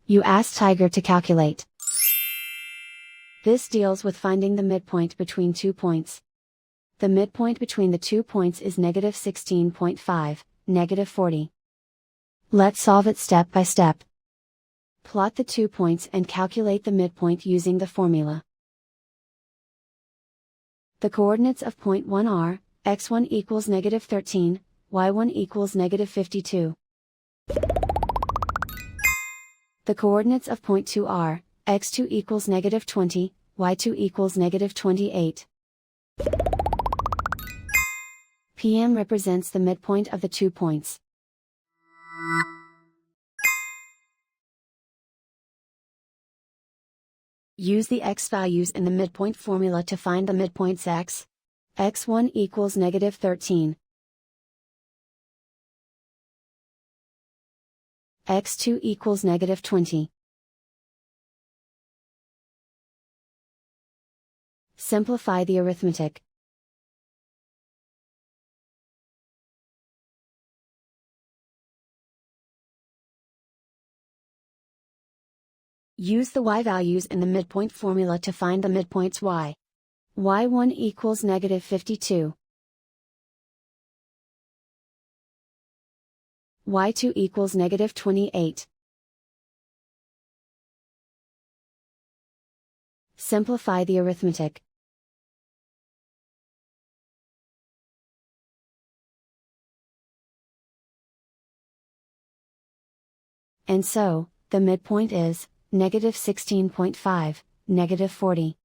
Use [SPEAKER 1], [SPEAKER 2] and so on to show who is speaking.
[SPEAKER 1] You ask Tiger to calculate. This deals with finding the midpoint between 2 points. The midpoint between the 2 points is negative 16.5, negative 40. Let's solve it step by step. Plot the 2 points and calculate the midpoint using the formula. The coordinates of point 1 are, x1 equals negative 13, y1 equals negative 52. The coordinates of point 2 are, x2 equals negative 20, y2 equals negative 28. PM represents the midpoint of the 2 points. Use the x values in the midpoint formula to find the midpoints x. x1 equals negative 13. x2 equals negative 20. Simplify the arithmetic. Use the y values in the midpoint formula to find the midpoints y. y1 equals negative 52. y2 equals negative 28. Simplify the arithmetic. And so, the midpoint is, negative 16.5, negative 40.